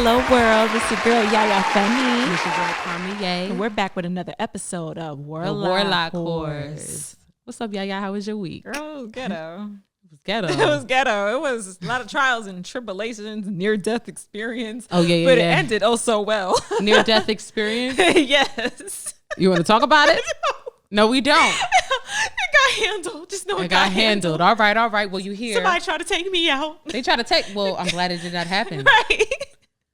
hello world. It's your girl Yaya Femi. It's your girl Karma Ye. And we're back with another episode of The Warlock Horse. What's up, Yaya? How was your week? Girl, it was ghetto. It was ghetto. It was ghetto. It was a lot of trials and tribulations, near-death experience. Oh, yeah. But it ended oh so well. Near-death experience? Yes. You want to talk about it? No, we don't. It got handled. Just know It got handled. All right. Well, you hear. Somebody tried to take me out. They try to take. Well, I'm glad it did not happen. Right.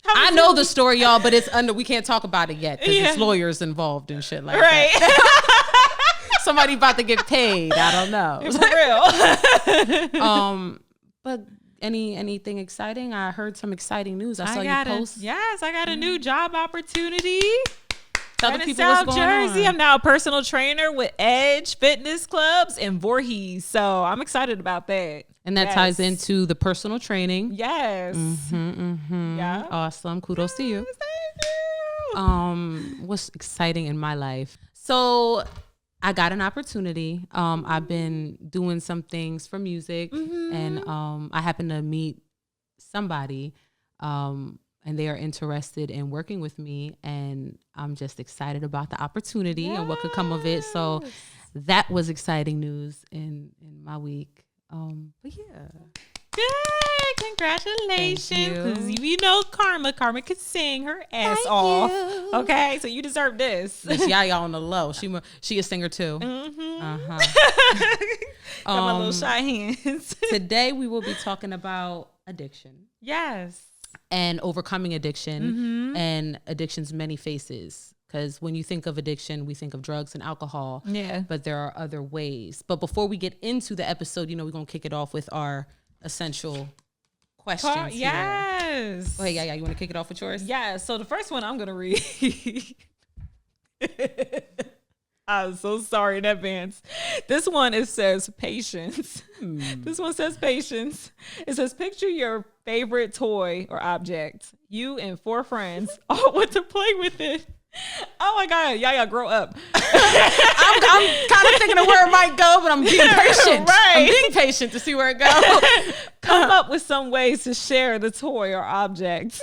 I know the story, y'all, but it's under. We can't talk about it yet because it's lawyers involved and shit like that. Right. Somebody about to get paid. I don't know. For real. But anything exciting? I heard some exciting news. I saw you post. Yes, I got a new job opportunity. Tell the in people South what's going Jersey. on. I'm now a personal trainer with Edge Fitness Clubs and Voorhees. So I'm excited about that. And that ties into the personal training. Yes. Yeah. Awesome. Kudos to you. Thank you. What's exciting in my life? So I got an opportunity. I've been doing some things for music and I happened to meet somebody and they are interested in working with me, and I'm just excited about the opportunity and what could come of it. So that was exciting news in my week. But yeah. Yay, congratulations. Thank you. 'Cause you know Karma could sing her ass off. you. Okay, so you deserve this. Miss Yaya on the low. She a singer too. Got my Um, little shy hands. Today we will be talking about addiction Yes. and overcoming addiction and addiction's many faces. Because when you think of addiction, we think of drugs and alcohol. Yeah. But there are other ways. But before we get into the episode, we're going to kick it off with our essential questions here. Yes. Oh, yeah. You want to kick it off with yours? Yeah, so the first one I'm going to read. I'm so sorry in advance. This one, it says patience. This one says patience. It says picture your favorite toy or object. You and 4 friends all went to play with it. Oh my God, Yaya, grow up. I'm kind of thinking of where it might go, but I'm being patient. Right. I'm being patient to see where it goes. Come up with some ways to share the toy or object.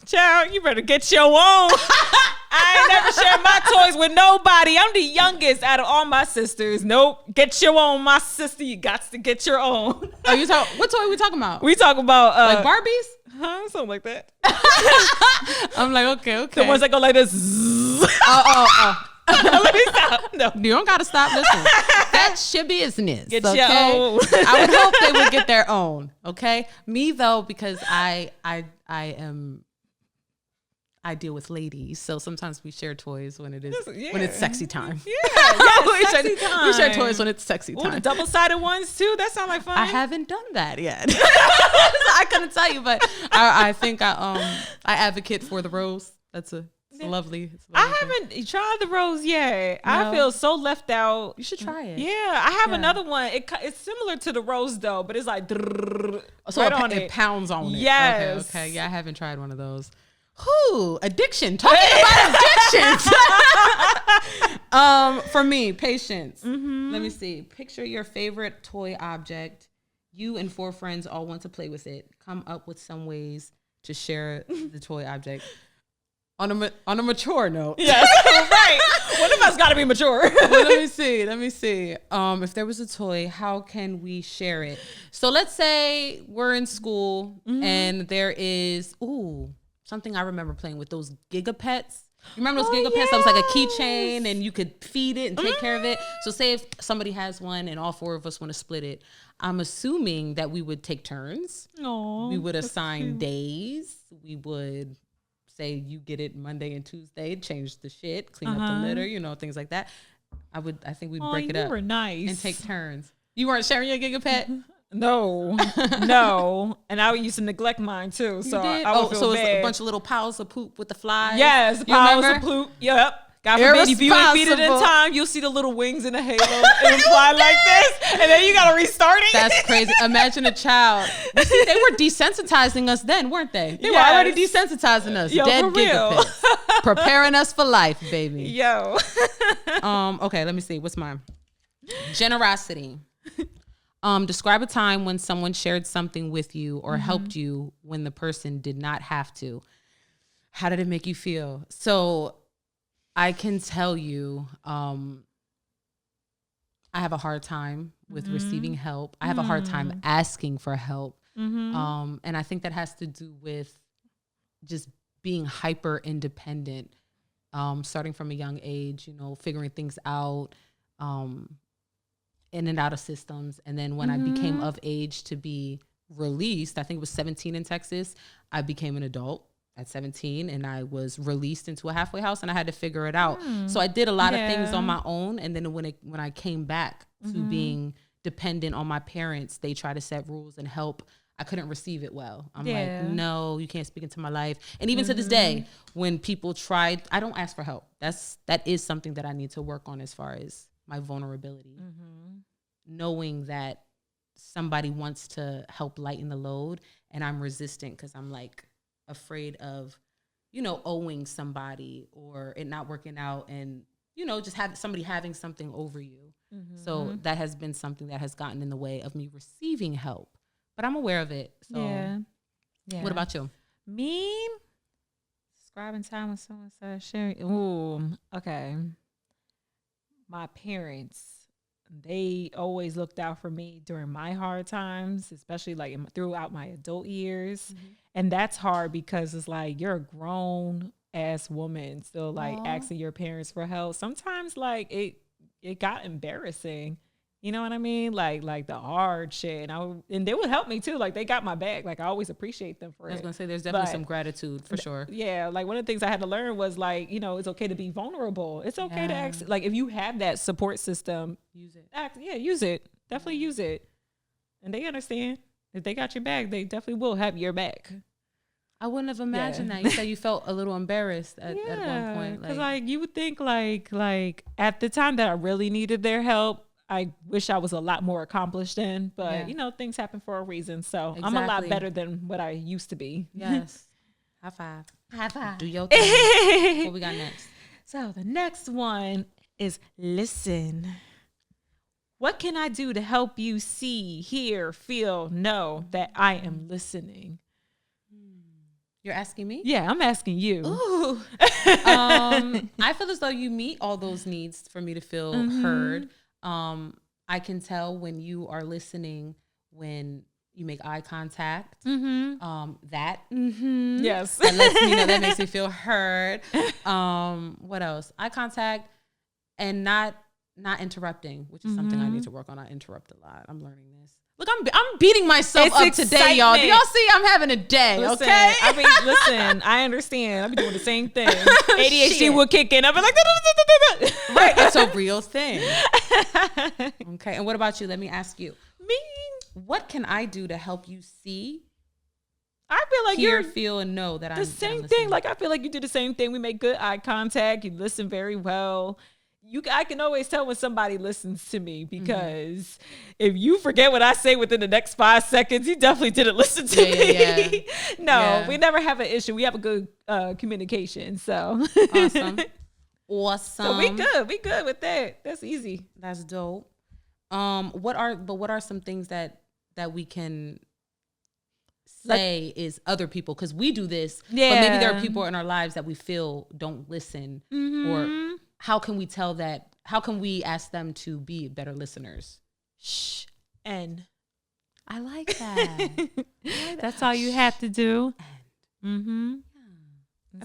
Child, you better get your own. I ain't never shared my toys with nobody. I'm the youngest out of all my sisters. Nope. Get your own, my sister. You got to get your own. What toy are we talking about? We talk about Like Barbies? something like that. I'm like, okay. The ones that go like this. Let me stop. No. You don't gotta stop listening. That's your business. Get okay? your own. I would hope they would get their own. Okay. Me though, because I deal with ladies, so sometimes we share toys when it's sexy time. Yeah, we share toys when it's sexy Ooh, time. the double-sided ones too. That sounds like fun. I haven't done that yet. So I couldn't tell you, but I think I advocate for the rose. It's lovely. I haven't tried the rose yet. No. I feel so left out. You should try it. Yeah, I have another one. It's similar to the rose though, but it's like so right on it pounds on it. Yes. Okay. Yeah, I haven't tried one of those. Who addiction? Talking about addictions. For me, patience. Let me see. Picture your favorite toy object. You and 4 friends all want to play with it. Come up with some ways to share the toy object. On a mature note. Yes, right. One of us got to be mature. Well, let me see. If there was a toy, how can we share it? So let's say we're in school and there is something I remember playing with, those Gigapets. You remember those Gigapets? Yes. That was like a keychain and you could feed it and take care of it. So say if somebody has one and all 4 of us want to split it, I'm assuming that we would take turns. Aww, we would assign days. We would say you get it Monday and Tuesday, change the shit, clean up the litter, things like that. I think we'd break it up. You were nice. And take turns. You weren't sharing your Gigapet? No. And I used to neglect mine too. So I would feel bad. It's a bunch of little piles of poop with the flies. Yes, piles of poop. Yep. God forbid if you ain't feed it in time, you'll see the little wings in the halo and fly like this, and then you gotta restart it. That's crazy. Imagine a child. See, they were desensitizing us then, weren't they? They were already desensitizing us. Yo, dead for real. Gigapets. Preparing us for life, baby. Yo. Okay, let me see. What's mine? Generosity. Describe a time when someone shared something with you or helped you when the person did not have to. How did it make you feel? So I can tell you, I have a hard time with receiving help. I have a hard time asking for help. And I think that has to do with just being hyper independent, starting from a young age, figuring things out, in and out of systems. And then when I became of age to be released, I think it was 17 in Texas, I became an adult at 17 and I was released into a halfway house and I had to figure it out. So I did a lot of things on my own. And then when I came back to being dependent on my parents, they try to set rules and help. I couldn't receive it well. I'm like, no, you can't speak into my life. And even to this day, when people tried, I don't ask for help. That is something that I need to work on as far as my vulnerability. Knowing that somebody wants to help lighten the load and I'm resistant because I'm like afraid of, owing somebody or it not working out and, just have somebody having something over you. So that has been something that has gotten in the way of me receiving help. But I'm aware of it. So what about you? Me? Describing time with someone started sharing. Ooh, okay. My parents, they always looked out for me during my hard times, especially like throughout my adult years. And that's hard because it's like you're a grown ass woman still like asking your parents for help. Sometimes like it got embarrassing. You know what I mean? Like the hard shit. And they would help me too. Like they got my back. Like I always appreciate them for it. I was going to say there's definitely some gratitude for sure. Yeah. Like one of the things I had to learn was like, it's okay to be vulnerable. It's okay to ask. Like if you have that support system, use it. Use it. Definitely use it. And they understand. If they got your back, they definitely will have your back. I wouldn't have imagined that. You said you felt a little embarrassed at one point. Because like you would think like at the time that I really needed their help, I wish I was a lot more accomplished in, but things happen for a reason. So I'm a lot better than what I used to be. Yes. High five. High five. Do your thing. What we got next? So the next one is listen. What can I do to help you see, hear, feel, know that I am listening? You're asking me? Yeah, I'm asking you. Ooh. I feel as though you meet all those needs for me to feel heard. I can tell when you are listening, when you make eye contact, yes, that lets me know, that makes me feel heard. What else? Eye contact and not interrupting, which is something I need to work on. I interrupt a lot. I'm learning this. Look, I'm beating myself up today, y'all. Do y'all see? I'm having a day. Listen, okay. Listen. I understand. I've been doing the same thing. ADHD will kick in. I'll be like, right. It's a real thing. Okay. And what about you? Let me ask you. Me? What can I do to help you see? I feel like hear, feel, and know that I'm the same thing. Like I feel like you do the same thing. We make good eye contact. You listen very well. I can always tell when somebody listens to me because if you forget what I say within the next 5 seconds, you definitely didn't listen to me. No, we never have an issue. We have a good communication. So awesome. So we good with that. That's easy. That's dope. What are some things that we can say is other people? Because we do this, but maybe there are people in our lives that we feel don't listen or. How can we tell that? How can we ask them to be better listeners? Shh. And I like that. That's all you have to do.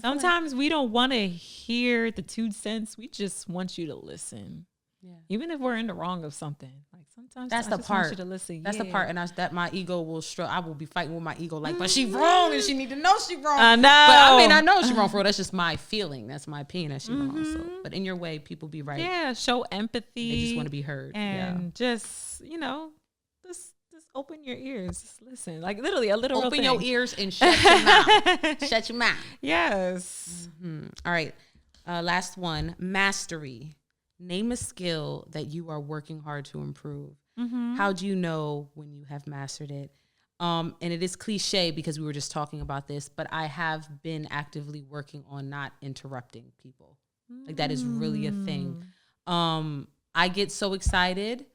Sometimes we don't want to hear the 2 cents. We just want you to listen. Yeah. Even if we're in the wrong of something. Like sometimes that's the part. Want you to listen. That's the part. And that my ego will I will be fighting with my ego. Like, but she wrong and she need to know she wrong. I know. But I know she wrong for real. That's just my feeling. That's my opinion that she wrong. So, but in your way, people be right. Yeah. Show empathy. They just want to be heard. And just, just open your ears. Just listen. Like literally a little open your ears and shut your mouth. Shut your mouth. Yes. All right. Last one. Mastery. Name a skill that you are working hard to improve. How do you know when you have mastered it? And it is cliche because we were just talking about this, but I have been actively working on not interrupting people. Like that is really a thing. I get so excited.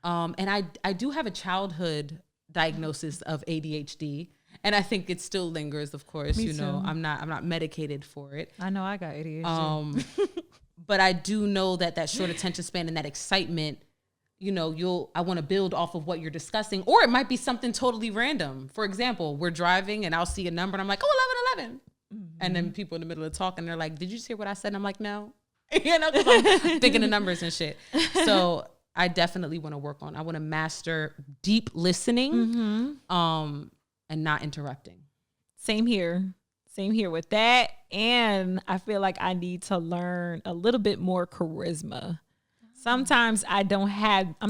And I do have a childhood diagnosis of ADHD. And I think it still lingers, of course. Me you know, too. I'm not medicated for it. I know I got ADHD. But I do know that short attention span and that excitement, you know, I want to build off of what you're discussing, or it might be something totally random. For example, we're driving and I'll see a number and I'm like, oh, 11. And then people in the middle of talking, they're like, did you just hear what I said? And I'm like, no, you know, 'cause I'm thinking of numbers and shit. So I definitely want to work on, I want to master deep listening, and not interrupting. Same here with that. And I feel like I need to learn a little bit more charisma. Sometimes I'm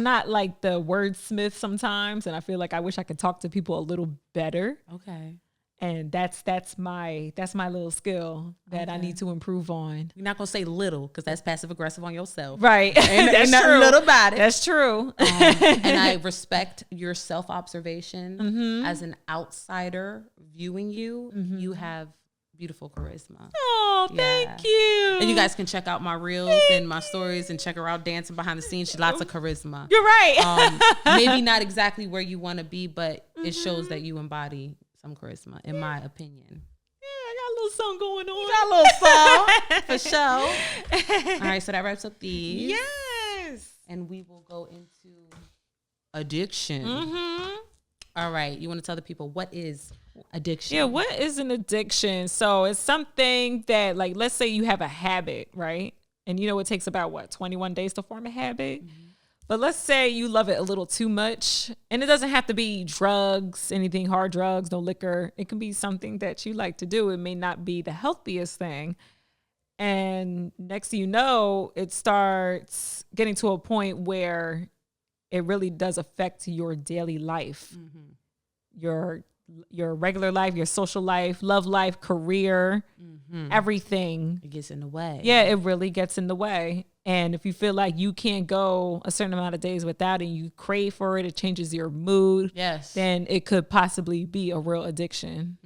not like the wordsmith sometimes. And I feel like I wish I could talk to people a little better. Okay. And that's my little skill that I need to improve on. You're not going to say little because that's passive aggressive on yourself. Right. That's true. Little about it. That's true. And I respect your self-observation. As an outsider viewing you, you have beautiful charisma. Oh, thank you. And you guys can check out my reels and my stories and check her out dancing behind the scenes. She's lots of charisma. You're right. Maybe not exactly where you want to be, but it shows that you embody some charisma, in my opinion. Yeah, I got a little something going on. You got a little song for sure. All right, so that wraps up these. Yes. And we will go into addiction. All right, you want to tell the people what is addiction? Yeah, what is an addiction? So it's something that, like, let's say you have a habit, right? And you know it takes about 21 days to form a habit. But let's say you love it a little too much, and it doesn't have to be drugs, anything hard drugs, no liquor. It can be something that you like to do. It may not be the healthiest thing. And next thing you know, it starts getting to a point where it really does affect your daily life, your regular life, your social life, love life, career, everything. It gets in the way. Yeah, it really gets in the way. And if you feel like you can't go a certain amount of days without it, and you crave for it, it changes your mood. Yes. Then it could possibly be a real addiction.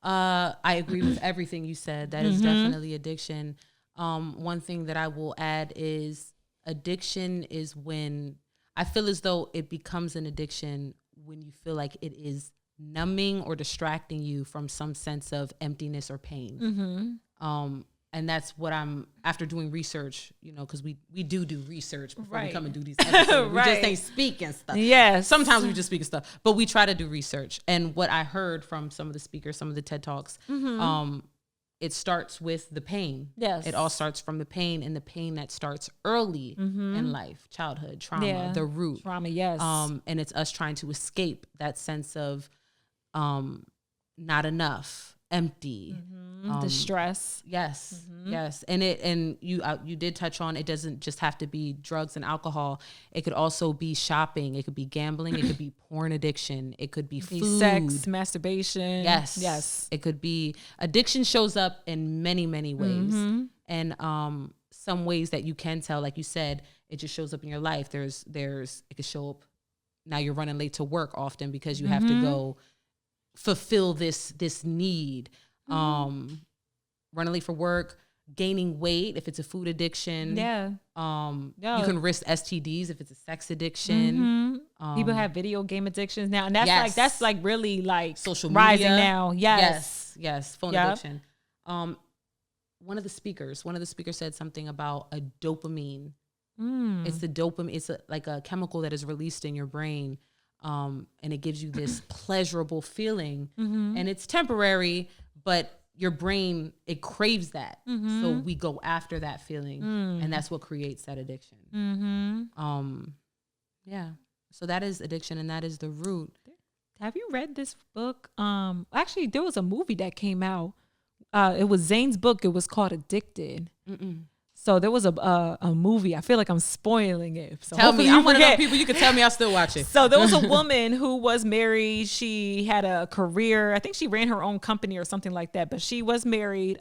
I agree with everything you said. That is definitely addiction. One thing that I will add is addiction is when I feel as though it becomes an addiction when you feel like it is numbing or distracting you from some sense of emptiness or pain. And that's what I'm, after doing research, you know, because we do research before we come and do these episodes. We just ain't speaking stuff. Yes. Sometimes we just speak stuff, but we try to do research. And what I heard from some of the speakers, some of the TED Talks, it starts with the pain. Yes. It all starts from the pain, and the pain that starts early in life, childhood, trauma, the root. Trauma, yes. And it's us trying to escape that sense of not enough, empty, the stress. Yes, yes, and you did touch on, it doesn't just have to be drugs and alcohol. It could also be shopping. It could be gambling. It could be porn addiction. It could be food, sex, masturbation. Yes. It could be addiction. Shows up in many ways, and some ways that you can tell, like you said, it just shows up in your life. There's it could show up. Now you're running late to work often because you have to go fulfill this need. Running late for work, gaining weight if it's a food addiction. You can risk STDs if it's a sex addiction. People have video game addictions now, and that's like really like social rising media now. Yes, phone addiction. One of the speakers said something about a dopamine. It's the dopamine. It's like a chemical that is released in your brain. And it gives you this pleasurable feeling, and it's temporary, but your brain, it craves that. So we go after that feeling, and that's what creates that addiction. So that is addiction, and that is the root. Have you read this book? Actually, there was a movie that came out. It was Zane's book. It was called Addicted. So there was a movie. I feel like I'm spoiling it. So tell me. I'm one of those people. You can tell me. I'll still watch it. So there was a woman who was married. She had a career. I think she ran her own company or something like that. But she was married.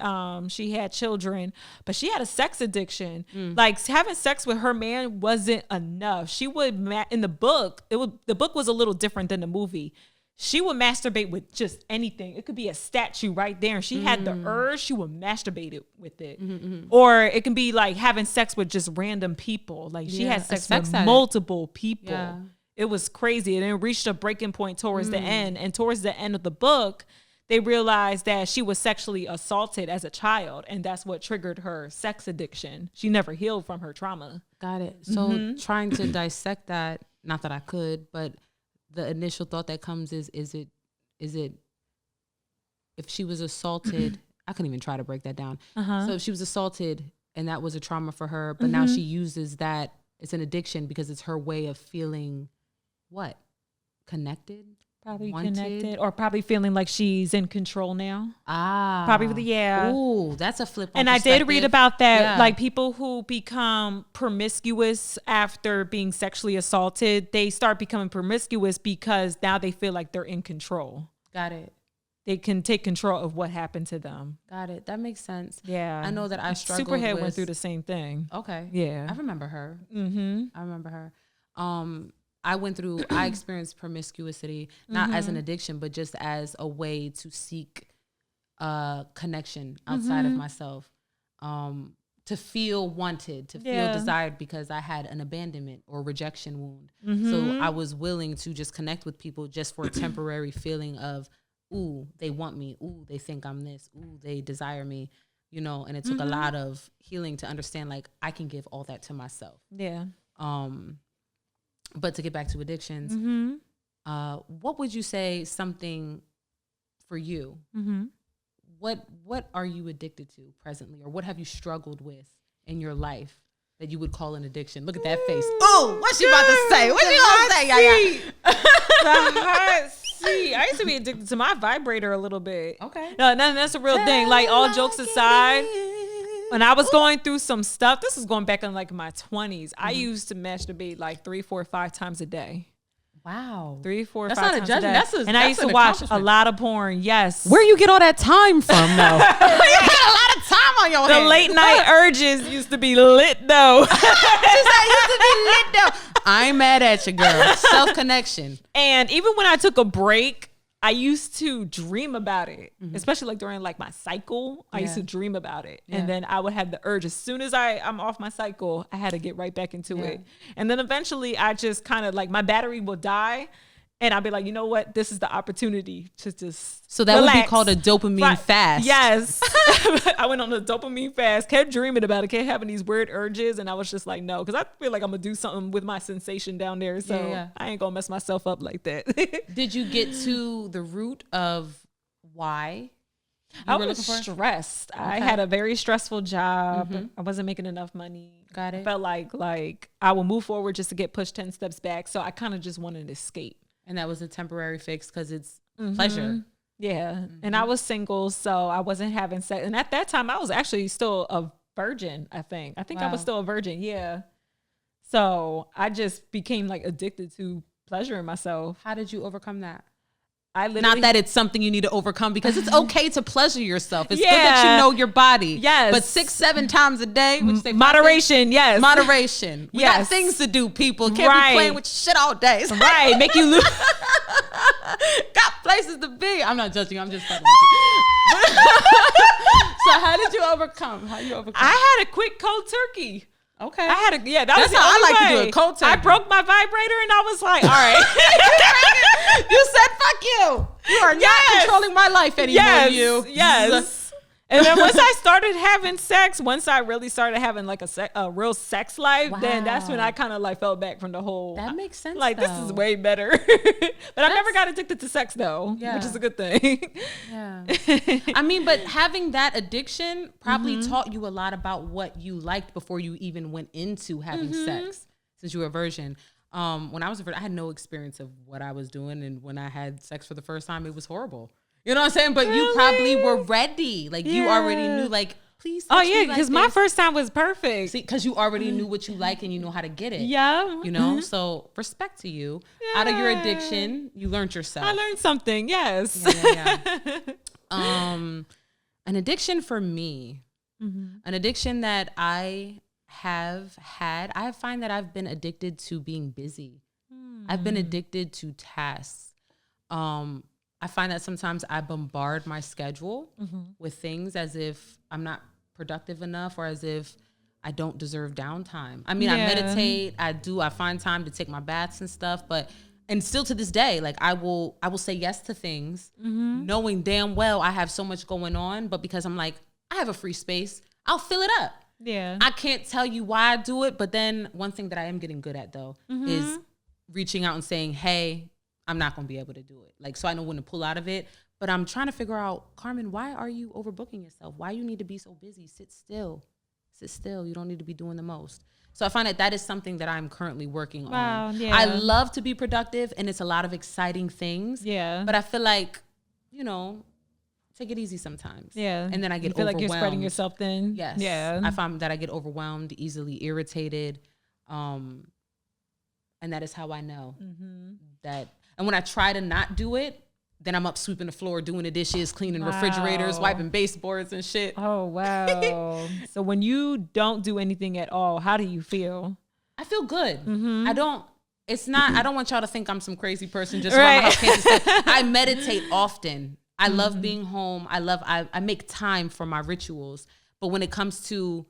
She had children. But she had a sex addiction. Like having sex with her man wasn't enough. She would in the book. The book was a little different than the movie. She would masturbate with just anything. It could be a statue right there. And she had the urge, she would masturbate it with it. Or it can be like having sex with just random people. Like she had sex with multiple people. it was crazy. And it reached a breaking point towards the end. And towards the end of the book, they realized that she was sexually assaulted as a child. And that's what triggered her sex addiction. She never healed from her trauma. Got it. So trying to dissect that, not that I could, but the initial thought that comes is it if she was assaulted, I couldn't even try to break that down. So if she was assaulted and that was a trauma for her, but now she uses that, it's an addiction because it's her way of feeling what? Connected? Probably Wanted? connected, or probably feeling like she's in control now. Ah. Probably, yeah. Ooh, that's a flip on And I did read about that, Yeah. like people who become promiscuous after being sexually assaulted, they start becoming promiscuous because now they feel like they're in control. Got it. They can take control of what happened to them. Got it. That makes sense. Yeah. I know that I struggled Superhead with... went through the same thing. Okay. Yeah. I remember her. Mm-hmm. I remember her. I experienced promiscuity, not as an addiction, but just as a way to seek connection outside of myself, to feel wanted, to feel desired, because I had an abandonment or rejection wound. So I was willing to just connect with people just for a temporary feeling of, ooh, they want me. Ooh, they think I'm this. Ooh, they desire me. You know, and it took a lot of healing to understand, like, I can give all that to myself. Yeah. But to get back to addictions, what would you say something for you? What are you addicted to presently, or what have you struggled with in your life that you would call an addiction? Look at that face. Oh, what's she about to say? What you gonna say? The hot seat. I used to be addicted to my vibrator a little bit. Okay. No, that's a real thing. Like, all jokes aside, when I was going through some stuff, this was going back in like my 20s. I used to masturbate like 3, 4, 5 times a day. Wow. 3, 4, That's 5 not a times judgment. a day. And I used to watch a lot of porn. Yes. Where you get all that time from, though? You got a lot of time on your the hands. late night urges used to be lit though. She said used to be lit though. I ain't mad at you, girl. Self-connection. And even when I took a break, I used to dream about it, especially like during like my cycle. I used to dream about it. And then I would have the urge. As soon as I'm off my cycle, I had to get right back into it. And then eventually I just kind of like, my battery will die. And I'll be like, you know what? This is the opportunity to just So that relax. would be called a dopamine fast. Yes. I went on a dopamine fast, kept dreaming about it, kept having these weird urges. And I was just like, no, because I feel like I'm going to do something with my sensation down there. So I ain't going to mess myself up like that. Did you get to the root of why I was stressed. Okay. I had a very stressful job. I wasn't making enough money. Got it. I felt like I would move forward just to get pushed 10 steps back. So I kind of just wanted to escape. And that was a temporary fix because it's pleasure. Yeah. And I was single, so I wasn't having sex. And at that time, I was actually still a virgin, I think. I was still a virgin. Yeah. So I just became like addicted to pleasuring myself. How did you overcome that? I literally, not that it's something you need to overcome, because it's okay to pleasure yourself. It's good that you know your body. Yes. But 6, 7 times a day, which say moderation. Yes. Moderation. We got things to do, people. Can't be playing with shit all day. Right. Make you lose. Got places to be. I'm not judging. I'm just fucking with you. So how did you overcome? I had a quick cold turkey. Okay. That That's was the how only I like way. to do it. Cold turkey. I broke my vibrator and I was like, all right. You said, fuck you. You are not controlling my life anymore, you. Yes. And then once I started having sex, once I really started having like a real sex life, then that's when I kind of like fell back from the whole. That makes sense. Like, this is way better. But I never got addicted to sex though, which is a good thing. Yeah. I mean, but having that addiction probably taught you a lot about what you liked before you even went into having sex, since you were a virgin. When I was a virgin, I had no experience of what I was doing. And when I had sex for the first time, it was horrible. You know what I'm saying? But you probably were ready. Like, you already knew, like, please. Oh, yeah, because my first time was perfect. Because you already knew what you like and you know how to get it. Yeah. You know? So, respect to you. Out of your addiction, you learned yourself. I learned something, yes. An addiction for me, an addiction that I have had, I find that I've been addicted to being busy. I've been addicted to tasks. I find that sometimes I bombard my schedule with things as if I'm not productive enough, or as if I don't deserve downtime. I mean, I meditate, I find time to take my baths and stuff, and still to this day, like I will say yes to things, knowing damn well I have so much going on, but because I'm like, I have a free space, I'll fill it up. Yeah. I can't tell you why I do it, but then one thing that I am getting good at though is reaching out and saying, hey, I'm not going to be able to do it. Like, so I know when to pull out of it, but I'm trying to figure out, Carmen, why are you overbooking yourself? Why you need to be so busy? Sit still. You don't need to be doing the most. So I find that is something that I'm currently working on. Yeah. I love to be productive and it's a lot of exciting things. Yeah. But I feel like, take it easy sometimes. Yeah. And then I get you feel overwhelmed. like you're spreading yourself thin. Yes. Yeah. I find that I get overwhelmed, easily irritated. And that is how I know that. And when I try to not do it, then I'm up sweeping the floor, doing the dishes, cleaning refrigerators, wiping baseboards and shit. Oh, wow. So when you don't do anything at all, how do you feel? I feel good. I don't want y'all to think I'm some crazy person just around my house. Can't just say, I meditate often. I love being home. I make time for my rituals. But when it comes to,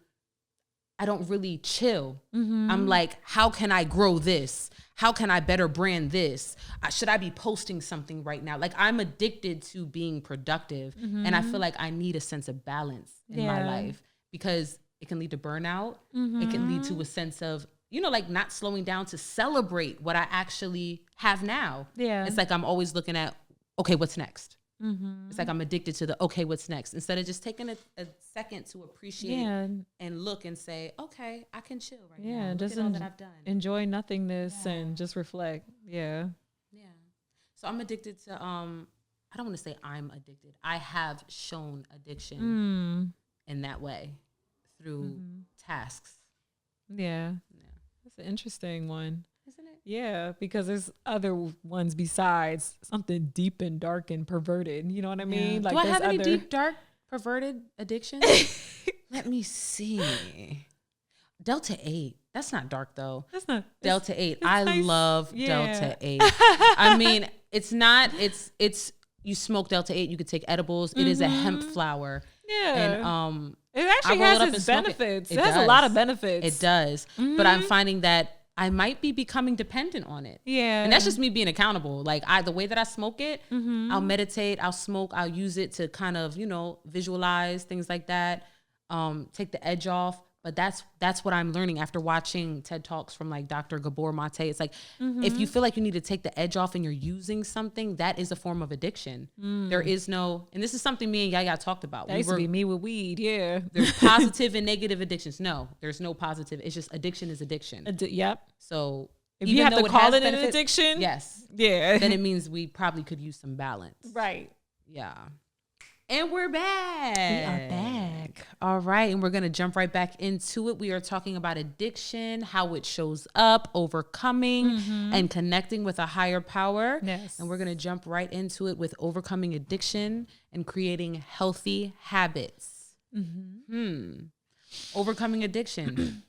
I don't really chill. I'm like, how can I grow this? How can I better brand this? Should I be posting something right now? Like, I'm addicted to being productive. And I feel like I need a sense of balance in my life because it can lead to burnout. It can lead to a sense of, like not slowing down to celebrate what I actually have now. Yeah. It's like I'm always looking at, okay, what's next? It's like I'm addicted to the, okay, what's next? Instead of just taking a second to appreciate and look and say, okay, I can chill right now. Look just at all that I've done. Enjoy nothingness and just reflect. Yeah. Yeah. So I'm addicted to, I don't want to say I'm addicted. I have shown addiction in that way through tasks. Yeah. That's an interesting one. Isn't it? Yeah, because there's other ones besides something deep and dark and perverted. You know what I mean? Like, do I have any deep, dark, perverted addictions? Let me see. Delta 8. That's not dark though. That's not Delta 8. I love Delta 8. I mean, it's not. It's you smoke Delta 8. You could take edibles. It is a hemp flower. Yeah. And it actually has its benefits. It has a lot of benefits. It does. But I'm finding that I might be becoming dependent on it. Yeah. And that's just me being accountable. Like the way that I smoke it, I'll meditate, I'll smoke, I'll use it to kind of, visualize things like that. Take the edge off. But that's what I'm learning after watching TED Talks from like Dr. Gabor Mate. It's like, if you feel like you need to take the edge off and you're using something, that is a form of addiction. There is no, and this is something me and Yaya talked about. That used to be me with weed, yeah. There's positive and negative addictions. No, there's no positive. It's just addiction is addiction. Yep. So if you have to call it an addiction, yes. Yeah. Then it means we probably could use some balance. Right. Yeah. And we're back. We are back. All right. And we're going to jump right back into it. We are talking about addiction, how it shows up, overcoming, and connecting with a higher power. Yes. And we're going to jump right into it with overcoming addiction and creating healthy habits. Overcoming addiction.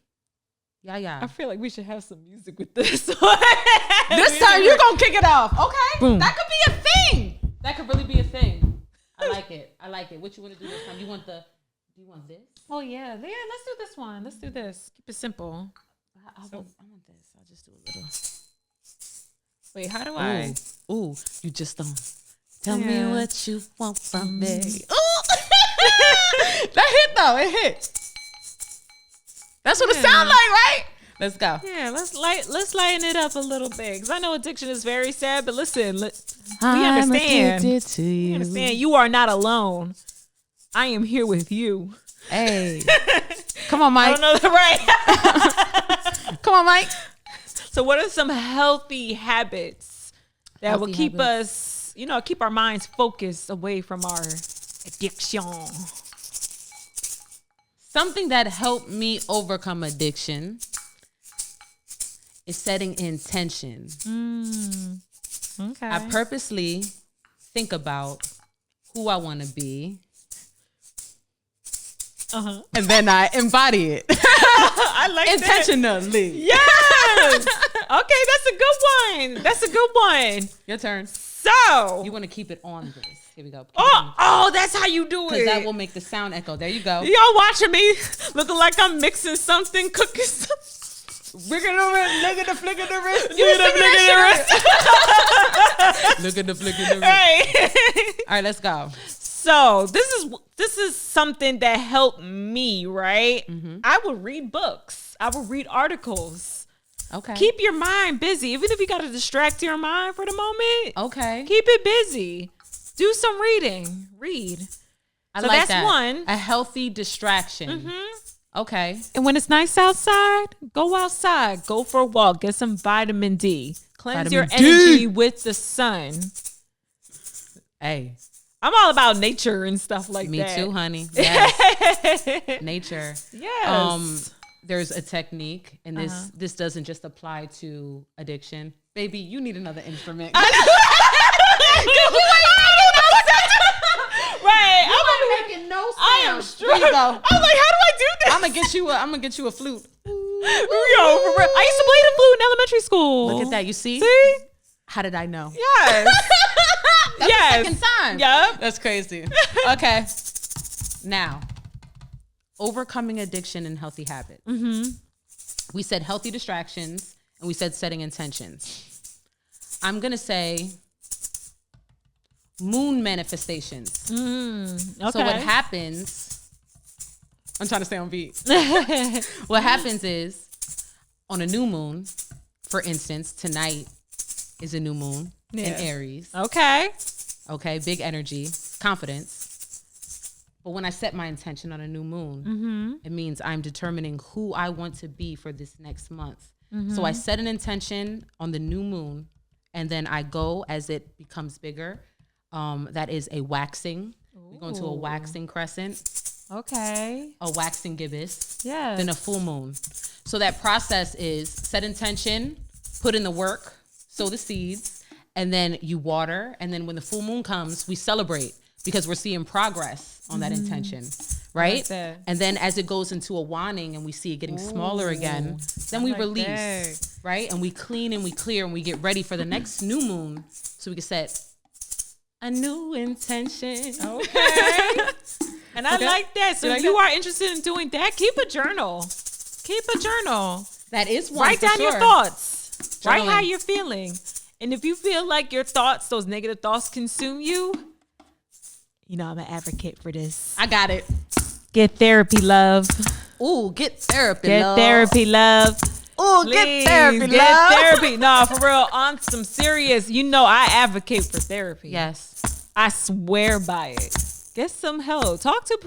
Yeah. I feel like we should have some music with this. This time you're going to kick it off. Okay. Boom. That could be a thing. That could really be a thing. I like it. What you want to do this time? Do you want this? Oh yeah. Let's do this one. Let's do this. Keep it simple. I want this. I'll just do a little. Wait, how do I? Ooh, you just don't tell me what you want from me. Ooh. That hit though. It hit. That's what it sounds like, right? Let's go. Yeah, let's lighten it up a little bit. Because I know addiction is very sad, but listen, we understand. I'm addicted to you. We understand. You are not alone. I am here with you. Hey. Come on, Mike. I don't know that right. Come on, Mike. So what are some healthy habits that will keep us, keep our minds focused away from our addiction? Something that helped me overcome addiction is setting intention. Okay. I purposely think about who I want to be. And then I embody it. I like intentionally. That. Yes. Okay, that's a good one. Your turn. So you want to keep it on this. Here we go. Oh, that's how you do it. Because that will make the sound echo. There you go. Y'all watching me looking like I'm mixing something, cooking something. Look at the flick of the wrist. Look at the flick of the wrist. Look at the flick of the wrist. Right. All right, let's go. So this is something that helped me, right? Mm-hmm. I would read books. I would read articles. Okay. Keep your mind busy. Even if you got to distract your mind for the moment. Okay. Keep it busy. Do some reading. Read. I so like that's that. one. A healthy distraction. Mm-hmm. Okay. And when it's nice outside, go outside. Go for a walk. Get some vitamin D. Cleanse your energy with the sun. Hey. I'm all about nature and stuff like Me that. too, honey. Yes. Nature. Yes. There's a technique, and this doesn't just apply to addiction. Baby, you need another instrument. Right. I'm making no sound. I am strong. There you go. I'm like, how do I do this? I'm gonna get you a flute. Yo, for real. I used to play the flute in elementary school. Look at that. You see? See? How did I know? Yes. That's the second time. Yep. That's crazy. Okay. Now, overcoming addiction and healthy habits. Mm-hmm. We said healthy distractions, and we said setting intentions. I'm going to say moon manifestations. Okay. So what happens, I'm trying to stay on beat. What happens is on a new moon, for instance, tonight is a new moon in Aries. Okay. Okay, big energy, confidence. But when I set my intention on a new moon, it means I'm determining who I want to be for this next month. So I set an intention on the new moon, and then I go as it becomes bigger. That is a waxing. We go into a waxing crescent. Okay. A waxing gibbous. Yeah. Then a full moon. So that process is set intention, put in the work, sow the seeds, and then you water. And then when the full moon comes, we celebrate because we're seeing progress on that intention, right? like that. And then as it goes into a waning and we see it getting smaller again, then we like release, that. right? And we clean and we clear and we get ready for the next new moon so we can set a new intention. Okay. And I Okay. like that. So You if like you that? are interested in doing that, keep a journal. Keep a journal. That is one. Write for down sure. your thoughts. Write Journaling. how you're feeling. And if you feel like your thoughts, those negative thoughts consume you, you know, I'm an advocate for this. I got it. Get therapy, love. Ooh, get therapy, Get love. therapy, love. Ooh, Please, get therapy, get love. therapy. No, for real, on some serious, you know, I advocate for therapy. Yes. I swear by it. Get some help. Talk to a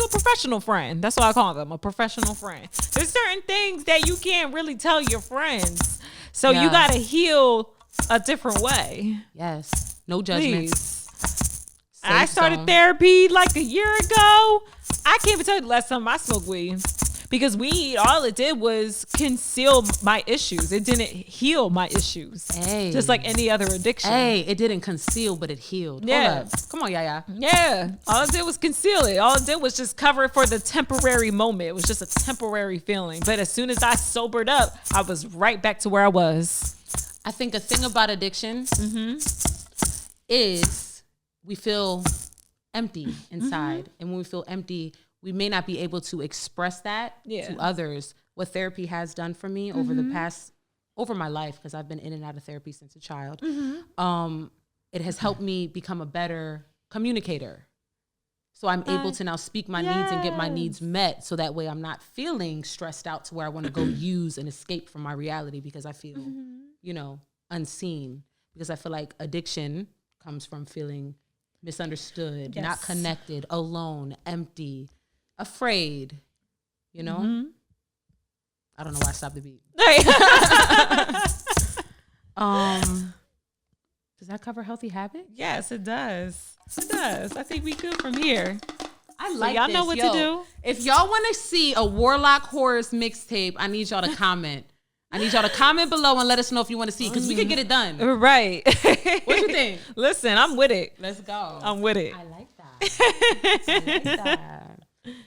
professional friend. That's what I call them, a professional friend. There's certain things that you can't really tell your friends. So you Yeah. got to heal a different way. Yes. No judgment. Please. Safe I started zone. therapy like a year ago. I can't even tell you the last time I smoked weed. Because weed, all it did was conceal my issues. It didn't heal my issues. Hey. Just like any other addiction. Hey, it didn't conceal, but it healed. Yeah. Hold up. Come on, Yaya. Yeah. All it did was conceal it. All it did was just cover it for the temporary moment. It was just a temporary feeling. But as soon as I sobered up, I was right back to where I was. I think a thing about addiction is we feel empty inside. And when we feel empty, we may not be able to express that Yeah. to others. What therapy has done for me over my life, because I've been in and out of therapy since a child, it has helped me become a better communicator. So I'm able to now speak my needs and get my needs met. So that way I'm not feeling stressed out to where I want to go use and escape from my reality because I feel, unseen. Because I feel like addiction comes from feeling misunderstood, not Yes. connected, alone, empty, afraid, I don't know why I stopped the beat. Does that cover healthy habits? Yes, it does. It does. I think we good from here. I like y'all know what to do. If y'all want to see a Warlock Horrors mixtape, I need y'all to comment. I need y'all to comment below and let us know if you want to see it, because we could get it done. Right. What you think? Listen, I'm with it. Let's go. I'm with it. I like that. I like that.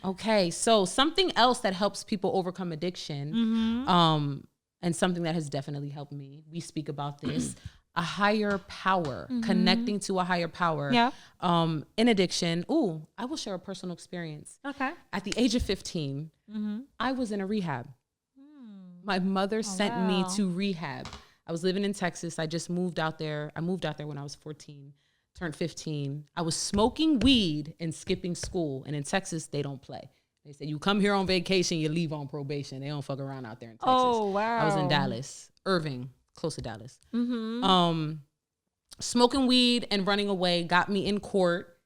Okay, so something else that helps people overcome addiction, and something that has definitely helped me. We speak about this. a higher power, connecting to a higher power. Yeah. In addiction, I will share a personal experience. Okay. At the age of 15, I was in a rehab. My mother sent me to rehab. I was living in Texas. I just moved out there. I moved out there when I was 14, turned 15. I was smoking weed and skipping school. And in Texas, they don't play. They said, you come here on vacation, you leave on probation. They don't fuck around out there in Texas. Oh, wow. I was in Dallas, Irving, close to Dallas. Smoking weed and running away got me in court,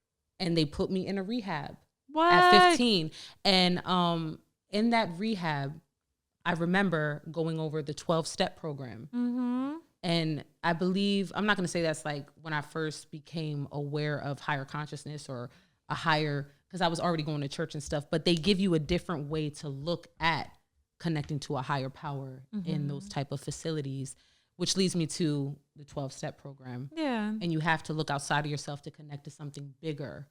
and they put me in a rehab at 15. And in that rehab, I remember going over the 12-step program. And I believe, I'm not going to say that's like when I first became aware of higher consciousness or a higher, because I was already going to church and stuff, but they give you a different way to look at connecting to a higher power in those type of facilities, which leads me to the 12-step program. Yeah. And you have to look outside of yourself to connect to something bigger.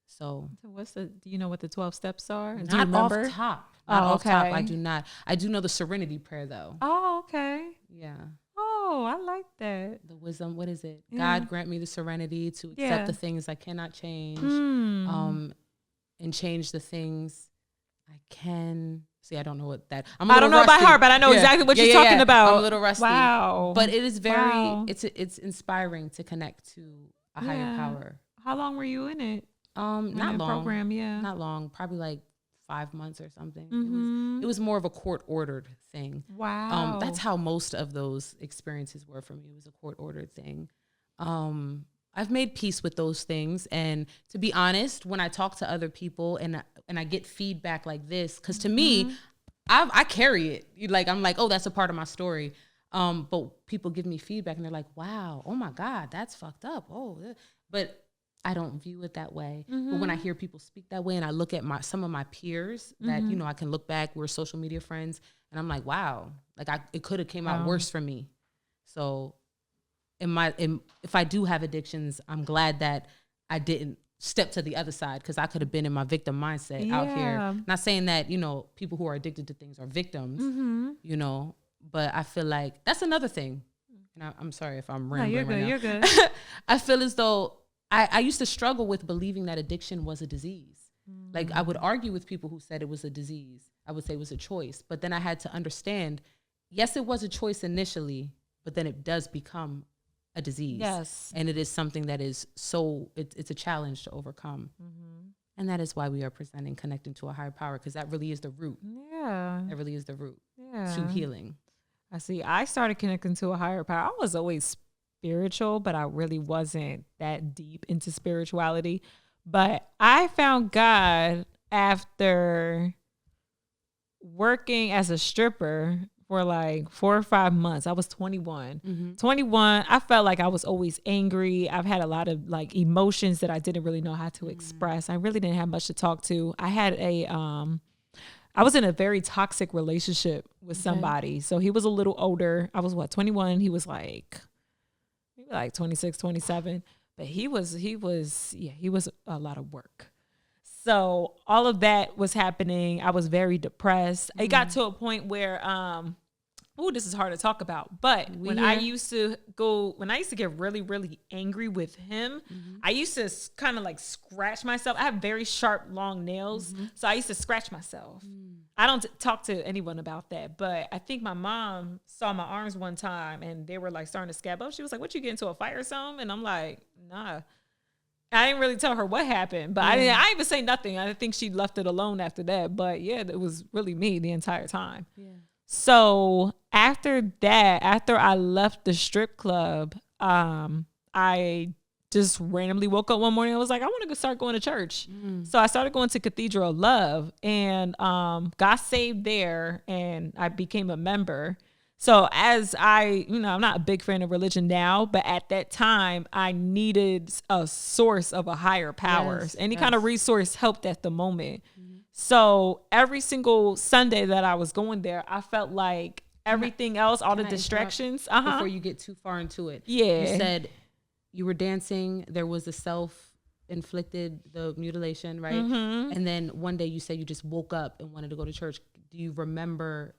So do you know what the 12 steps are? Do you not remember? off top. Not off top. I do not. I do know the Serenity Prayer though. Oh, okay. Yeah. Oh, I like that. The wisdom, what is it? Yeah. God grant me the serenity to accept the things I cannot change. And change the things I can. See, I don't know what that. I don't know by heart, but I know exactly what you're talking about. I'm a little rusty. Wow. But it is very, it's inspiring to connect to a higher power. How long were you in it? Not long. Program, yeah. Not long. Probably like 5 months or something. It was more of a court ordered thing. Wow. That's how most of those experiences were for me. It was a court ordered thing. I've made peace with those things, and to be honest, when I talk to other people and I get feedback like this, because to me, I carry it. Like I'm like, oh, that's a part of my story. But people give me feedback and they're like, wow, oh my God, that's fucked up. But I don't view it that way. But when I hear people speak that way and I look at some of my peers that, you know, I can look back, we're social media friends, and I'm like, wow, like it could have came out worse for me. So if I do have addictions, I'm glad that I didn't step to the other side, because I could have been in my victim mindset out here. Not saying that, you know, people who are addicted to things are victims, you know, but I feel like that's another thing. And I'm sorry if I'm rambling right now. You're good. I feel as though I used to struggle with believing that addiction was a disease. Like I would argue with people who said it was a disease. I would say it was a choice. But then I had to understand, yes, it was a choice initially, but then it does become a disease. Yes. And it is something that is it's a challenge to overcome. And that is why we are presenting connecting to a higher power, because that really is the root. Yeah. That really is the root to healing. I see. I started connecting to a higher power. I was always spiritual, but I really wasn't that deep into spirituality. But I found God after working as a stripper for like 4 or 5 months. I was 21. 21, I felt like I was always angry. I've had a lot of like emotions that I didn't really know how to express. I really didn't have much to talk to. I was in a very toxic relationship with somebody. So he was a little older. I was 21. He was like 26, 27. But he was a lot of work. So all of that was happening. I was very depressed. It got to a point where, this is hard to talk about. But when I used to get really, really angry with him, I used to kind of like scratch myself. I have very sharp, long nails. So I used to scratch myself. I don't talk to anyone about that. But I think my mom saw my arms one time and they were like starting to scab up. She was like, what, you get into a fight or something? And I'm like, nah. I didn't really tell her what happened, but I didn't even say nothing. I think she left it alone after that. But yeah, it was really me the entire time. Yeah. So after that, after I left the strip club, I just randomly woke up one morning. I was like, I want to start going to church. So I started going to Cathedral of Love and got saved there, and I became a member. So as I'm not a big fan of religion now, but at that time I needed a source of a higher power. Any kind of resource helped at the moment. So every single Sunday that I was going there, I felt like everything else, all the distractions. Before you get too far into it. Yeah. You said you were dancing. There was the self-inflicted, the mutilation, right? And then one day you said you just woke up and wanted to go to church. Do you remember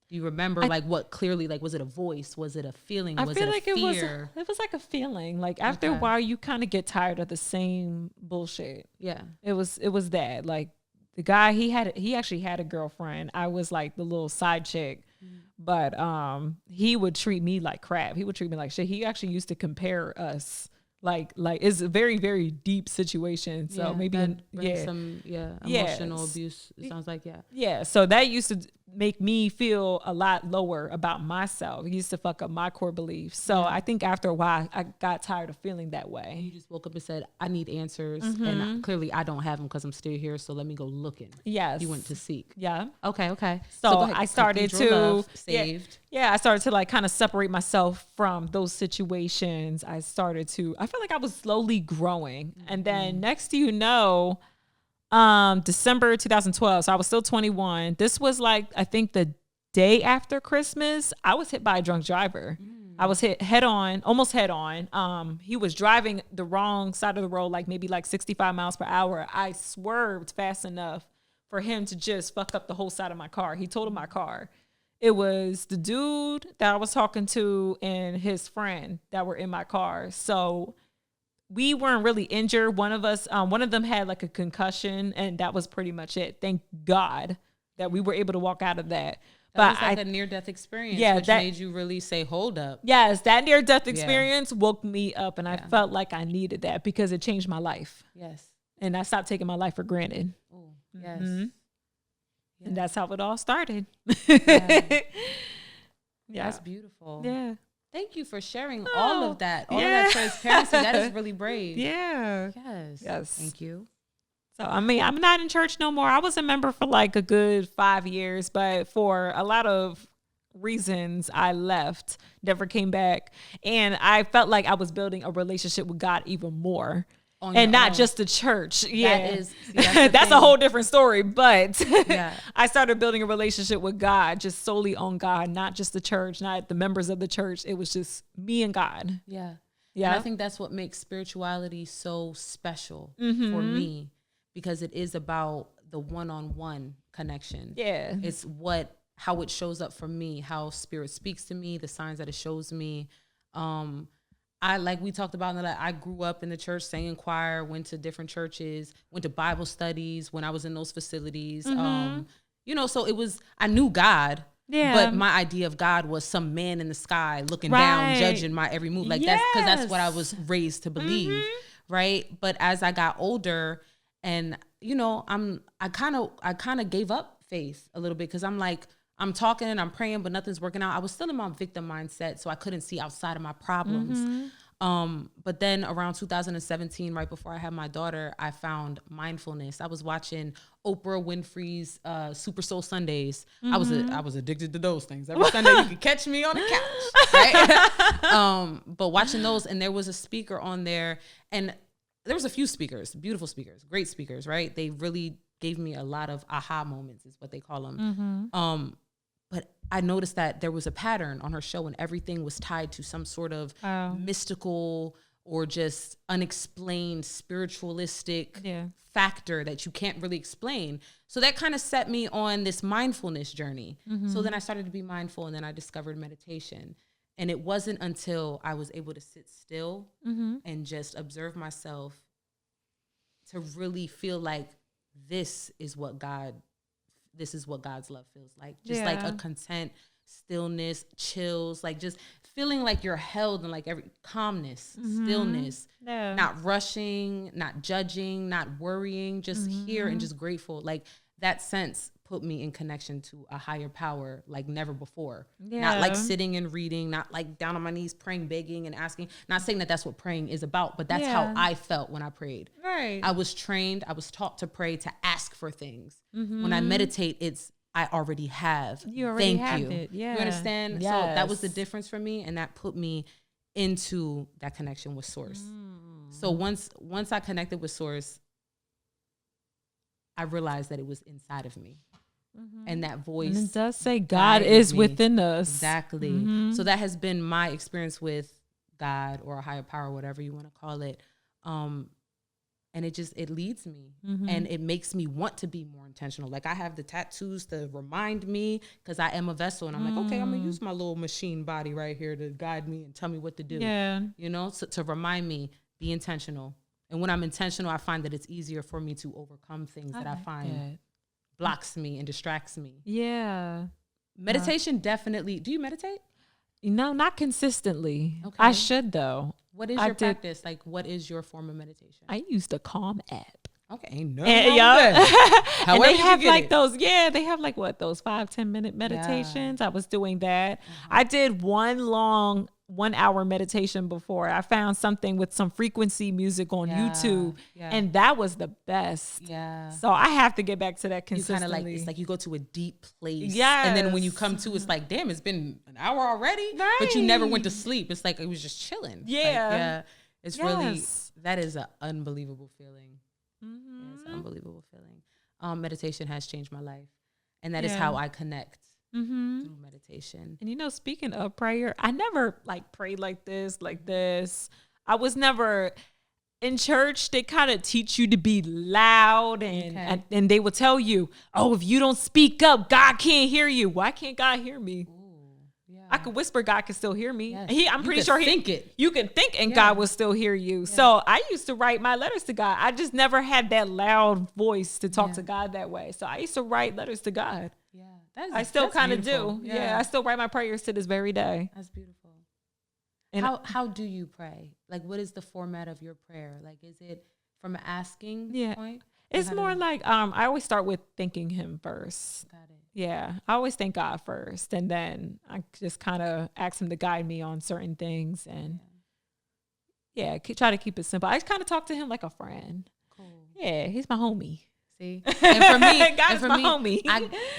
You remember like what clearly, like, was it a voice? Was it a feeling? I Was feel it like a fear? it was like a feeling. Like after a Okay. while, you kind of get tired of the same bullshit. Yeah. It was that. Like the guy, he actually had a girlfriend. I was like the little side chick, but he would treat me like crap. He would treat me like shit. He actually used to compare us. Like it's a very, very deep situation. So maybe some emotional abuse. It sounds like yeah. So that used to make me feel a lot lower about myself. It used to fuck up my core beliefs. So I think after a while, I got tired of feeling that way. You just woke up and said, "I need answers," and clearly I don't have them because I'm still here. So let me go looking. Yes, you went to seek. Yeah. Okay. So I started to love, saved. Yeah, I started to like kind of separate myself from those situations. I felt like I was slowly growing. And then next thing you know, December 2012, so I was still 21. This was like, I think the day after Christmas, I was hit by a drunk driver. I was hit almost head on. He was driving the wrong side of the road, like maybe like 65 miles per hour. I swerved fast enough for him to just fuck up the whole side of my car. He totaled my car. It was the dude that I was talking to and his friend that were in my car. So we weren't really injured. One of them had like a concussion, and that was pretty much it. Thank God that we were able to walk out of that. That was like a near-death experience, which made you really say, hold up. Yes, that near-death experience woke me up, and I felt like I needed that because it changed my life. Yes. And I stopped taking my life for granted. Oh, yes. And that's how it all started. Yeah. That's beautiful. Yeah. Thank you for sharing all of that. All of that transparency. That is really brave. Yeah. Yes. Thank you. So, I mean, I'm not in church no more. I was a member for like a good 5 years, but for a lot of reasons, I left, never came back. And I felt like I was building a relationship with God even more. And not just the church. Yeah. That's a whole different story. But I started building a relationship with God, just solely on God, not just the church, not the members of the church. It was just me and God. Yeah. And I think that's what makes spirituality so special for me, because it is about the one-on-one connection. Yeah. It's how it shows up for me, how spirit speaks to me, the signs that it shows me. Like we talked about, I grew up in the church, sang in choir, went to different churches, went to Bible studies when I was in those facilities. So I knew God, but my idea of God was some man in the sky looking down, judging my every move. Like that's what I was raised to believe. Right. But as I got older and, I kind of gave up faith a little bit, because I'm like, I'm talking and I'm praying, but nothing's working out. I was still in my victim mindset, so I couldn't see outside of my problems. But then around 2017, right before I had my daughter, I found mindfulness. I was watching Oprah Winfrey's Super Soul Sundays. I was addicted to those things. Every Sunday you could catch me on the couch, right? But watching those, and there was a speaker on there, and there was a few speakers, beautiful speakers, great speakers, right? They really gave me a lot of aha moments, is what they call them. But I noticed that there was a pattern on her show, and everything was tied to some sort of mystical or just unexplained spiritualistic factor that you can't really explain. So that kind of set me on this mindfulness journey. So then I started to be mindful, and then I discovered meditation. And it wasn't until I was able to sit still and just observe myself to really feel like this is what God's love feels like. Just like a content, stillness, chills, like just feeling like you're held in like every calmness, stillness, not rushing, not judging, not worrying, just here and just grateful. Like that sense put me in connection to a higher power like never before. Not like sitting and reading, not like down on my knees praying, begging and asking. Not saying that that's what praying is about, but that's how I felt when I prayed. Right. I was taught to pray, to ask for things. When I meditate, I already have. You already have it. Yeah. You understand? Yes. So that was the difference for me, and that put me into that connection with Source. So once I connected with Source, I realized that it was inside of me. And that voice. And it does say God is within us. Exactly. So that has been my experience with God, or a higher power, whatever you want to call it. And and it leads me, and it makes me want to be more intentional. Like I have the tattoos to remind me, because I am a vessel, and I'm like, okay, I'm gonna use my little machine body right here to guide me and tell me what to do. Yeah. You know, to remind me, be intentional. And when I'm intentional, I find that it's easier for me to overcome things that I find blocks me and distracts me. Yeah. Meditation definitely. Do you meditate? No, not consistently. Okay. I should though. What is your practice? Like, what is your form of meditation? I used the Calm app. Okay, ain't nothing wrong with that. And they have like those, they have like those 5-10 minute meditations. I was doing that. I did one long 1 hour meditation before. I found something with some frequency music on YouTube, and that was the best. Yeah. So I have to get back to that consistently. You kind of like, it's like you go to a deep place. Yes. And then when you come to, it's like, damn, it's been an hour already. Right. But you never went to sleep. It's like, it was just chilling. Yeah. Like, yeah. It's really, that is an unbelievable feeling. Yeah, it's an unbelievable feeling. Meditation has changed my life. And that is how I connect through meditation. And speaking of prayer, I never prayed like this. I was never in church. They kind of teach you to be loud, and they will tell you, oh, if you don't speak up, God can't hear you. Why can't God hear me? I could whisper, God can still hear me. Yes. I'm pretty sure you can think and God will still hear you. Yes. So I used to write my letters to God. I just never had that loud voice to talk to God that way. So I used to write letters to God. Yeah, I still kind of do. Yeah, I still write my prayers to this very day. That's beautiful. And how do you pray? Like, what is the format of your prayer? Like, is it from an asking point? It's more like I always start with thanking Him first. Got it. Yeah, I always thank God first, and then I just kind of ask Him to guide me on certain things, and try to keep it simple. I just kind of talk to Him like a friend. Cool. Yeah, He's my homie. See, and for me, God's my homie.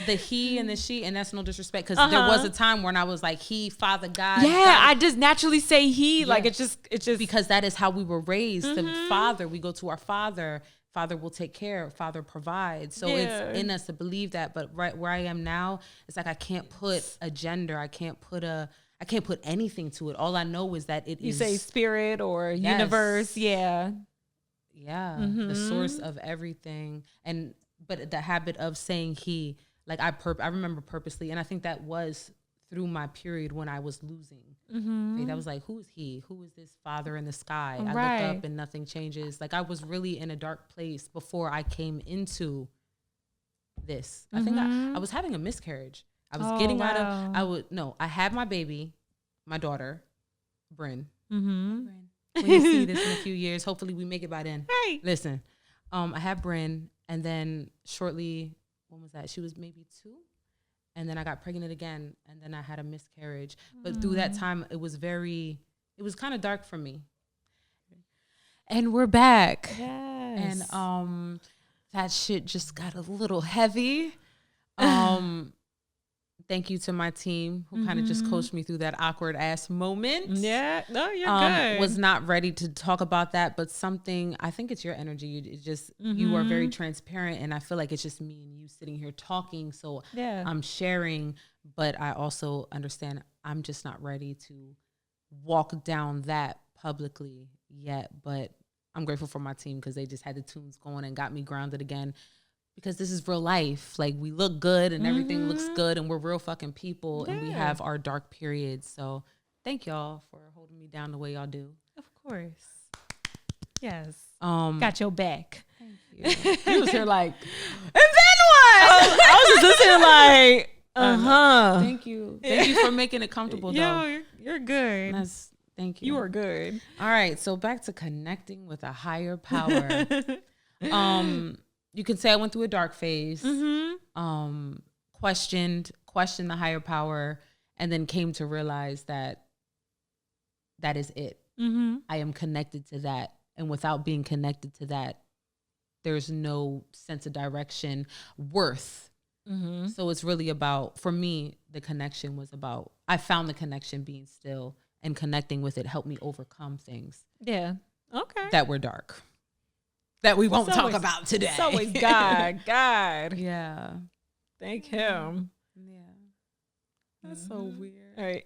The he and the she, and that's no disrespect, because there was a time when I was like he, Father God. Yeah, God. I just naturally say he. Like it's just because that is how we were raised. The Father, we go to our Father. Father will take care. Father provides. So it's in us to believe that. But right where I am now, it's like I can't put a gender. I can't put anything to it. All I know is that it is. You say spirit or universe. Yeah. Yeah. The source of everything. But the habit of saying he, like I remember purposely, and I think that was through my period when I was losing faith. I was like, who is he? Who is this Father in the sky? I look up and nothing changes. Like I was really in a dark place before I came into this. I think I was having a miscarriage. I was getting out of, I had my baby, my daughter, Bryn. Bryn. When you see this in a few years, hopefully we make it by then. Hey. Listen, I had Bryn, and then shortly, when was that? She was maybe 2. And then I got pregnant again, and then I had a miscarriage. But through that time, it was kind of dark for me. And we're back. Yes. And that shit just got a little heavy. Thank you to my team who kind of just coached me through that awkward ass moment. Yeah, no, you're good. Was not ready to talk about that, but something, I think it's your energy. You are very transparent, and I feel like it's just me and you sitting here talking. So I'm sharing, but I also understand I'm just not ready to walk down that publicly yet. But I'm grateful for my team because they just had the tunes going and got me grounded again. Because this is real life. Like, we look good and everything looks good, and we're real fucking people, and we have our dark periods. So thank y'all for holding me down the way y'all do. Of course. Yes. Got your back. Thank you. You was here like, and then what? I was just here like, Thank you. Thank you for making it comfortable, though. Yo, you're good. Thank you. You are good. All right. So back to connecting with a higher power. You can say I went through a dark phase, questioned the higher power, and then came to realize that is it. I am connected to that. And without being connected to that, there's no sense of direction, worth. So it's really about, for me, the connection was about, I found the connection being still and connecting with it helped me overcome things. Yeah. Okay. That were dark. That we won't talk about today. It's always God. Yeah. Thank Him. Yeah. That's so weird. All right.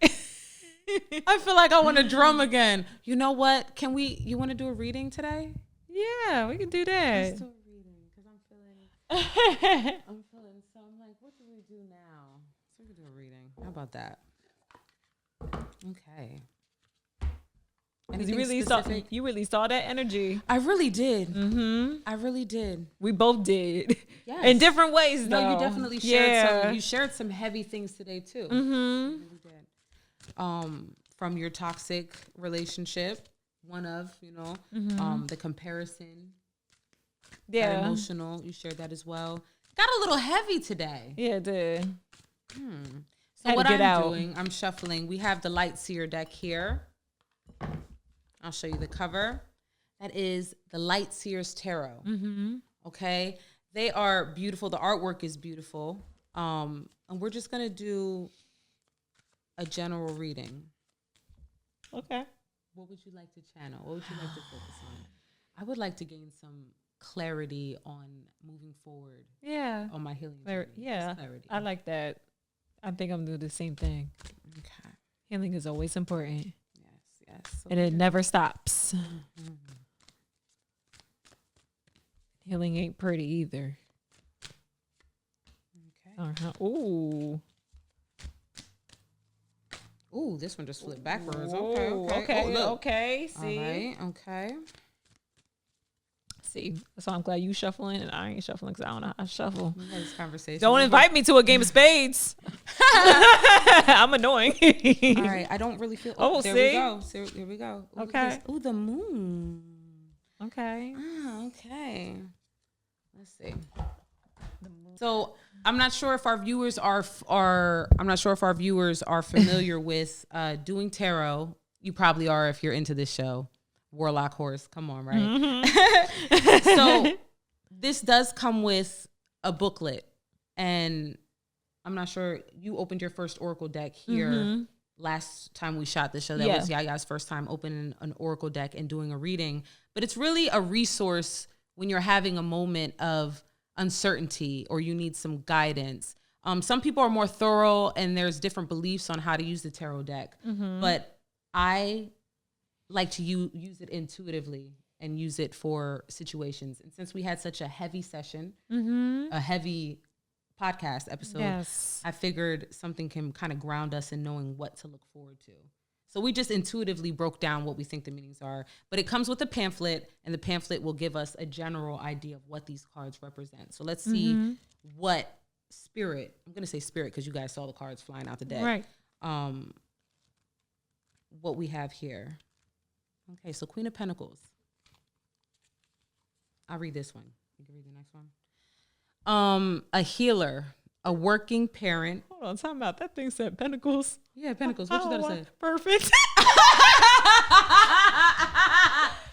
I feel like I want to drum again. You know what? You want to do a reading today? Yeah. Yeah, we can do that. Let's do a reading because I'm feeling. So I'm like, what do we do now? So we can do a reading. How about that? Okay. You really saw that energy. I really did. Mm-hmm. I really did. We both did. Yes. In different ways, though. No, you definitely shared you shared some heavy things today too. Mm-hmm. You really did. From your toxic relationship, the comparison. Yeah. That emotional. You shared that as well. Got a little heavy today. Yeah, it did. So what I'm doing, I'm shuffling. We have the Light Seer deck here. I'll show you the cover. That is the Light Seers Tarot. Mm-hmm. Okay. They are beautiful. The artwork is beautiful. And we're just going to do a general reading. Okay. What would you like to channel? What would you like to focus on? I would like to gain some clarity on moving forward. Yeah. On my healing journey. Yeah. Clarity. I like that. I think I'm doing the same thing. Okay. Healing is always important. Yes. And it never stops. Mm-hmm. Healing ain't pretty either. Okay. Ooh. Ooh, this one just flipped backwards. Ooh, okay. Okay. See. All right. Okay. See. So I'm glad you shuffling and I ain't shuffling because I don't know how to shuffle. We had this conversation. Don't invite me to a game of spades. I'm annoying. All right. I don't really feel. Oh, there see? we go. So, here we go. Ooh, okay. Ooh, the moon. Okay. Okay. Let's see. So I'm not sure if our viewers are familiar with doing tarot. You probably are if you're into this show. Warlock horse, come on, right? Mm-hmm. So this does come with a booklet, and I'm not sure you opened your first oracle deck here last time we shot the show. That was Yaya's first time opening an oracle deck and doing a reading. But it's really a resource when you're having a moment of uncertainty or you need some guidance. Some people are more thorough and there's different beliefs on how to use the tarot deck. Mm-hmm. But I like to use it intuitively and use it for situations. And since we had such a heavy session, a heavy podcast episode, I figured something can kind of ground us in knowing what to look forward to. So we just intuitively broke down what we think the meanings are. But it comes with a pamphlet, and the pamphlet will give us a general idea of what these cards represent. So let's see what spirit, I'm going to say spirit because you guys saw the cards flying out the deck. Right. What we have here. Okay, so Queen of Pentacles. I'll read this one. You can read the next one. A healer, a working parent. Hold on, time out. That thing said Pentacles. Yeah, Pentacles. What you gotta say? Perfect.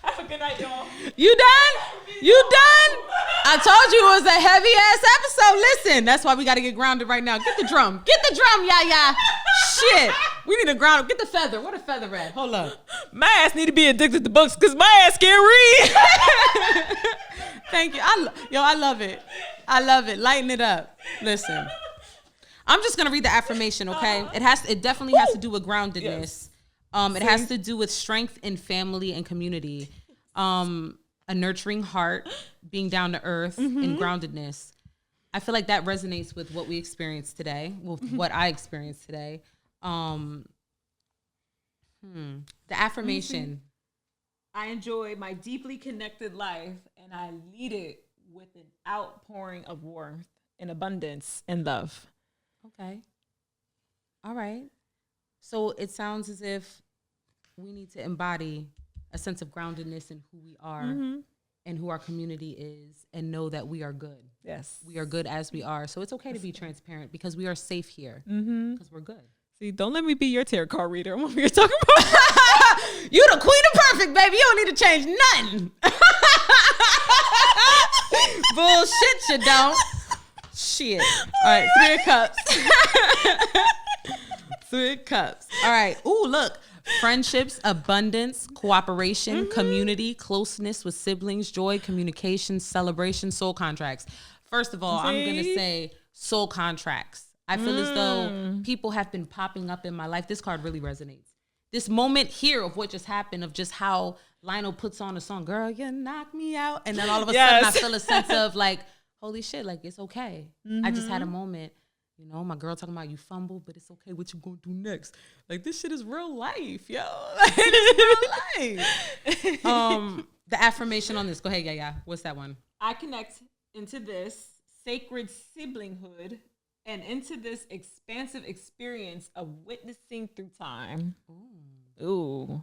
Have a good night, y'all. You done? You done? I told you it was a heavy ass episode. Listen, that's why we gotta get grounded right now. Get the drum. Get the drum, yeah. Shit. We need to ground. Get the feather. What a feather at? Hold up. My ass need to be addicted to books because my ass can't read. Thank you. I love it. I love it. Lighten it up. Listen. I'm just gonna read the affirmation, okay? It definitely has to do with groundedness. Yes. It has to do with strength in family and community. A nurturing heart, being down to earth, and groundedness. I feel like that resonates with what we experienced today, with what I experienced today. The affirmation. I enjoy my deeply connected life, and I lead it with an outpouring of warmth and abundance and love. Okay. All right. So it sounds as if we need to embody a sense of groundedness in who we are and who our community is, and know that we are good. Yes. We are good as we are. So it's okay to be transparent because we are safe here because we're good. See, don't let me be your tarot card reader. I'm over here talking about. You the queen of perfect, baby. You don't need to change nothing. Bullshit, you don't. Shit. All right, 3 of cups. 3 of cups. All right. Ooh, look. Friendships, abundance, cooperation, community, closeness with siblings, joy, communication, celebration, soul contracts. First of all, I'm going to say soul contracts. I feel as though people have been popping up in my life. This card really resonates. this moment here of what just happened, of just how Lionel puts on a song, girl, you knock me out. And then all of a sudden I feel a sense of like, holy shit, like it's okay. I just had a moment. You know, my girl talking about you fumbled, but it's okay. What you gonna do next? Like, this shit is real life, yo. Like, it's real life. The affirmation on this. Go ahead, yeah. What's that one? I connect into this sacred siblinghood and into this expansive experience of witnessing through time. Ooh.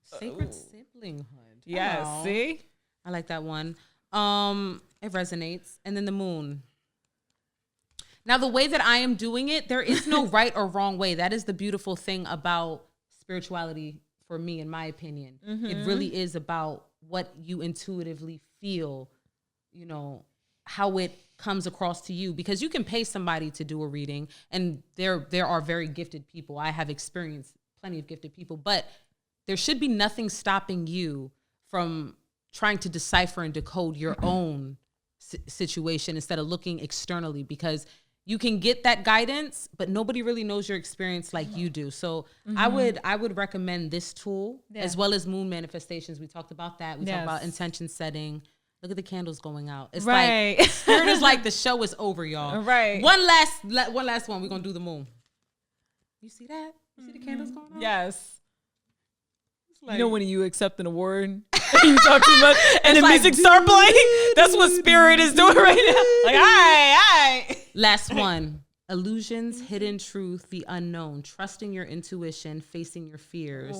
Sacred siblinghood. Yes, Oh. see? I like that one. It resonates. And then the moon. Now, the way that I am doing it, there is no right or wrong way. That is the beautiful thing about spirituality for me, in my opinion. It really is about what you intuitively feel, you know, how it comes across to you. Because you can pay somebody to do a reading, and there are very gifted people. I have experienced plenty of gifted people, but there should be nothing stopping you from trying to decipher and decode your own situation instead of looking externally, because you can get that guidance, but nobody really knows your experience like you do. So I would recommend this tool as well as moon manifestations. We talked about that. We talked about intention setting. Look at the candles going out. It's like spirit is like the show is over, y'all. Right. One last one. We're gonna do the moon. You see that? You see the candles going out? Yes. Like, you know when you accept an award and you talk too much and the music start playing? That's what spirit is doing right now. Like, all right. Last one. Illusions, hidden truth, the unknown, trusting your intuition, facing your fears,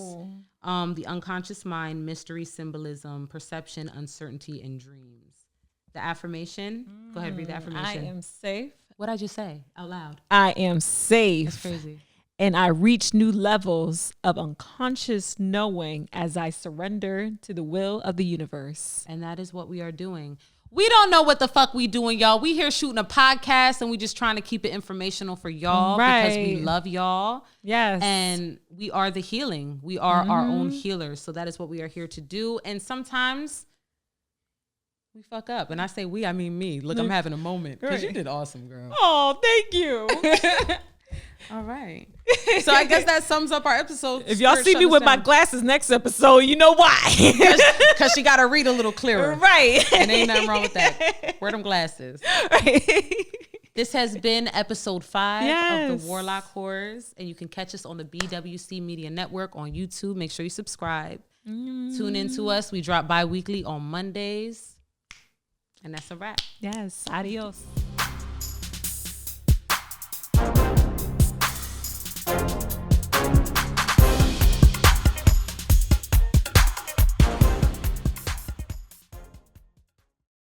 the unconscious mind, mystery, symbolism, perception, uncertainty, and dreams. The affirmation. Go ahead, read the affirmation. I am safe. What'd I just say out loud? I am safe. That's crazy. And I reach new levels of unconscious knowing as I surrender to the will of the universe. And that is what we are doing. We don't know what the fuck we doing, y'all. We here shooting a podcast and we just trying to keep it informational for y'all because we love y'all. Yes. And we are the healing. We are our own healers. So that is what we are here to do. And sometimes we fuck up. And I say we, I mean me. Look, I'm having a moment. Because you did awesome, girl. Oh, thank you. All right. So I guess that sums up our episode. If y'all see me with my glasses next episode, you know why. Because she got to read a little clearer. Right. And ain't nothing wrong with that. Wear them glasses. Right. This has been episode 5 of the Warlock Horrors. And you can catch us on the BWC Media Network on YouTube. Make sure you subscribe. Tune in to us. We drop bi-weekly on Mondays. And that's a wrap. Yes. Adios.